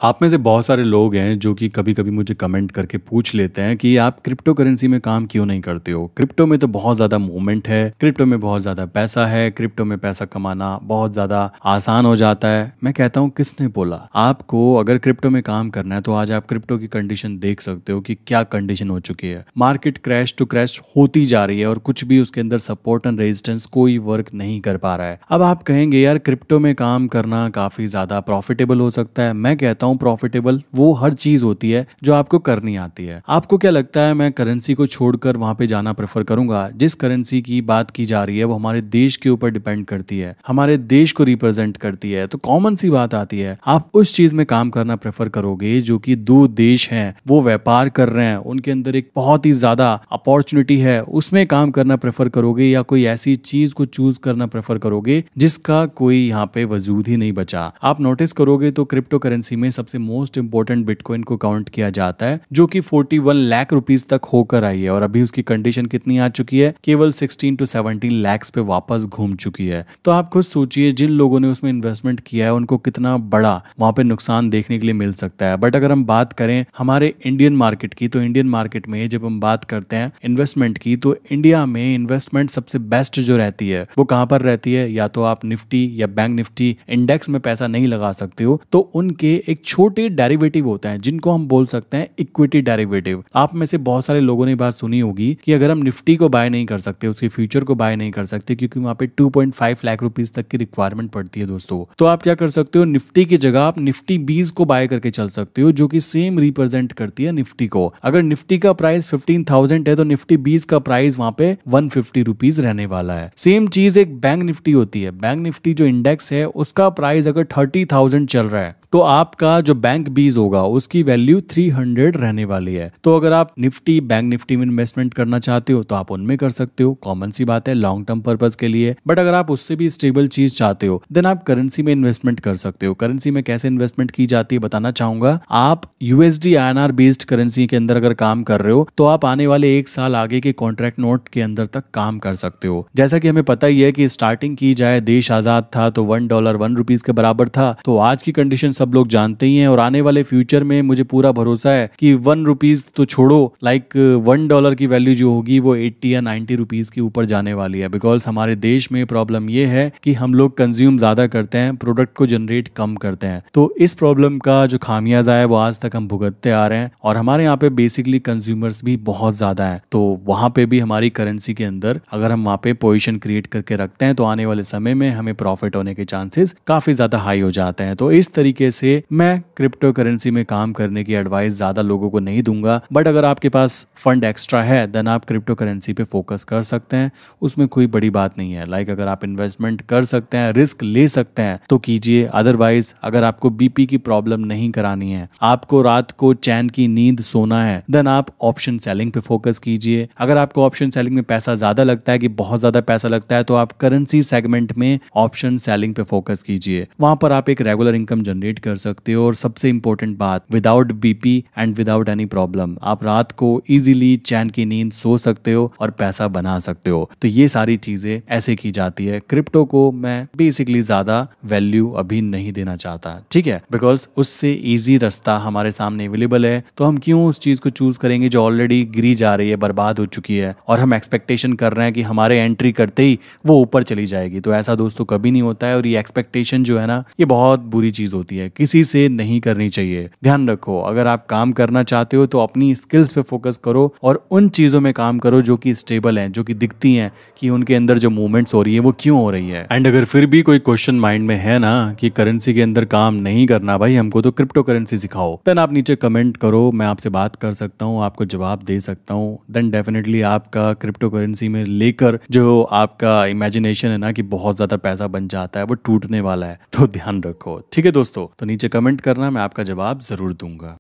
आप में से बहुत सारे लोग हैं जो कि कभी-कभी मुझे कमेंट करके पूछ लेते हैं कि आप क्रिप्टो करेंसी में काम क्यों नहीं करते हो? क्रिप्टो में तो बहुत ज़्यादा मूवमेंट है, क्रिप्टो में बहुत ज़्यादा पैसा है, क्रिप्टो में पैसा कमाना बहुत ज़्यादा आसान हो जाता है। मैं कहता हूँ किसने बोला? आपको अगर क्रिप्टो में काम करना है तो आज आप क्रिप्टो की कंडीशन देख सकते हो कि क्या कंडीशन हो चुकी है। मार्केट क्रैश टू क्रैश होती जा रही है और कुछ भी उसके अंदर सपोर्ट एंड रेजिस्टेंस कोई वर्क नहीं कर पा रहा है। अब आप कहेंगे यार क्रिप्टो में काम करना काफ़ी ज़्यादा प्रॉफिटेबल हो सकता है। मैं कहता हूँ प्रॉफिटेबल वो हर चीज होती है जो आपको करनी आती है। आपको क्या लगता है मैं करेंसी को छोड़कर वहां पे जाना प्रेफर करूंगा? जिस करेंसी की बात की जा रही है वो हमारे देश के ऊपर डिपेंड करती है, हमारे देश को रिप्रेजेंट करती है। तो कॉमन सी बात आती है, आप उस चीज में काम करना प्रेफर करोगे जो कि दो देश हैं वो व्यापार कर रहे हैं, उनके अंदर एक बहुत ही ज्यादा अपॉर्चुनिटी है, उसमें काम करना प्रेफर करोगे, या कोई ऐसी चीज को चूज करना प्रेफर करोगे जिसका कोई यहाँ पे वजूद ही नहीं बचा? आप नोटिस करोगे तो क्रिप्टो करेंसी में सबसे मोस्ट इंपोर्टेंट बिटकॉइन को काउंट किया जाता है जो कि 41 लाख रुपीस तक होकर आई है और अभी उसकी कंडीशन कितनी आ चुकी है? केवल 16 to 17 लाख पे वापस घूम चुकी है। तो आप खुद सोचिए जिन लोगों ने उसमें इन्वेस्टमेंट किया है उनको कितना बड़ा वहां पे नुकसान देखने के लिए मिल सकता है। बट अगर हम बात करें हमारे इंडियन मार्केट की, तो इंडियन मार्केट में जब हम बात करते हैं इन्वेस्टमेंट की, तो इंडिया में इन्वेस्टमेंट सबसे बेस्ट जो रहती है वो कहां पर रहती है? या तो आप निफ्टी या बैंक निफ्टी इंडेक्स में पैसा नहीं लगा सकते हो तो उनके एक छोटे डेरिवेटिव होते हैं जिनको हम बोल सकते हैं इक्विटी डेरिवेटिव। आप में से बहुत सारे लोगों ने बात सुनी होगी कि अगर हम निफ्टी को बाय नहीं कर सकते, उसके फ्यूचर को बाय नहीं कर सकते क्योंकि वहां पे 2.5 लाख रुपीस तक की रिक्वायरमेंट पड़ती है दोस्तों, तो आप क्या कर सकते हो? निफ्टी की जगह आप निफ्टी 20 को बाय करके चल सकते हो जो कि सेम रिप्रेजेंट करती है निफ्टी को। अगर निफ्टी का प्राइस 15,000 है तो निफ्टी 20 का प्राइस वहां पे 150 रुपीज रहने वाला है। सेम चीज एक बैंक निफ्टी होती है। बैंक निफ्टी जो इंडेक्स है उसका प्राइस अगर 30,000 चल रहा है तो आपका जो बैंक बीज होगा उसकी वैल्यू 300 रहने वाली है। तो अगर आप निफ्टी बैंक निफ्टी में इन्वेस्टमेंट करना चाहते हो तो आप उनमें कर सकते हो, कॉमन सी बात है, लॉन्ग टर्म पर्पस के लिए। बट अगर आप उससे भी स्टेबल चीज चाहते हो देन आप करेंसी में इन्वेस्टमेंट कर सकते हो। करेंसी में कैसे इन्वेस्टमेंट की जाती है बताना चाहूंगा। आप यूएसडी आईएनआर बेस्ड करेंसी के अंदर अगर काम कर रहे हो तो आप आने वाले 1 साल आगे के कॉन्ट्रैक्ट नोट के अंदर तक काम कर सकते हो। जैसा कि हमें पता ही है कि स्टार्टिंग की जाए, देश आजाद था तो $1 1 रुपीज के बराबर था, तो आज की कंडीशन सब लोग जानते ही हैं और आने वाले फ्यूचर में मुझे पूरा भरोसा है कि 1 रुपीज तो छोड़ो, लाइक $1 की वैल्यू जो होगी वो 80 या 90 रुपीज के ऊपर जाने वाली है। बिकॉज हमारे देश में प्रॉब्लम ये है कि हम लोग कंज्यूम ज्यादा करते हैं, प्रोडक्ट को जनरेट कम करते हैं। तो इस प्रॉब्लम का जो खामियाजा है वो आज तक हम भुगतते आ रहे हैं और हमारे यहाँ पे बेसिकली कंज्यूमर्स भी बहुत ज्यादा हैं। तो वहां पे भी हमारी करेंसी के अंदर अगर हम वहां पे पोजीशन क्रिएट करके रखते हैं तो आने वाले समय में हमें प्रॉफिट होने के चांसेस काफी ज्यादा हाई हो जाते हैं। तो इस तरीके से मैं क्रिप्टो करेंसी में काम करने की एडवाइस ज्यादा लोगों को नहीं दूंगा। बट अगर आपके पास फंड एक्स्ट्रा है देन आप क्रिप्टो करेंसी पे फोकस कर सकते हैं, उसमें कोई बड़ी बात नहीं है। लाइक अगर आप इन्वेस्टमेंट कर सकते हैं, रिस्क ले सकते हैं तो कीजिए। अदरवाइज अगर आपको बीपी की प्रॉब्लम नहीं करानी है, आपको रात को चैन की नींद सोना है, देन आप ऑप्शन सेलिंग पे फोकस कीजिए। अगर आपको ऑप्शन सेलिंग में पैसा ज्यादा लगता है कि बहुत ज्यादा पैसा लगता है तो आप करेंसी सेगमेंट में ऑप्शन सेलिंग पे फोकस कीजिए। वहां पर आप एक रेगुलर इनकम जनरेट कर सकते हो और सबसे इंपॉर्टेंट बात, without BP and without any problem आप रात को इजीली चैन की नींद सो सकते हो और पैसा बना सकते हो। तो ये सारी चीजें ऐसे की जाती है। क्रिप्टो को मैं बेसिकली ज्यादा वैल्यू अभी नहीं देना चाहता, ठीक है, बिकॉज उससे इजी रास्ता हमारे सामने अवेलेबल है। तो हम क्यों उस चीज को चूज करेंगे जो ऑलरेडी गिरी जा रही है, बर्बाद हो चुकी है, और हम एक्सपेक्टेशन कर रहे हैं कि हमारे एंट्री करते ही वो ऊपर चली जाएगी। तो ऐसा दोस्तों कभी नहीं होता है और ये एक्सपेक्टेशन जो है ना ये बहुत बुरी चीज होती है, किसी से नहीं करनी चाहिए। ध्यान रखो, अगर आप काम करना चाहते हो तो अपनी स्किल्स पे फोकस करो और उन चीजों में काम करो जो कि स्टेबल हैं, जो कि दिखती हैं कि उनके अंदर जो मूवमेंट्स हो रही है वो क्यों हो रही है। एंड अगर फिर भी कोई क्वेश्चन माइंड में है ना कि करेंसी के अंदर काम नहीं करना भाई, हमको तो क्रिप्टो करेंसी सिखाओ, देन आप नीचे कमेंट करो, मैं आपसे बात कर सकता हूँ, आपको जवाब दे सकता हूँ। देन डेफिनेटली आपका क्रिप्टो करेंसी में लेकर जो आपका इमेजिनेशन है ना कि बहुत ज्यादा पैसा बन जाता है वो टूटने वाला है। तो ध्यान रखो, ठीक है दोस्तों। तो नीचे कमेंट करना, मैं आपका जवाब जरूर दूंगा।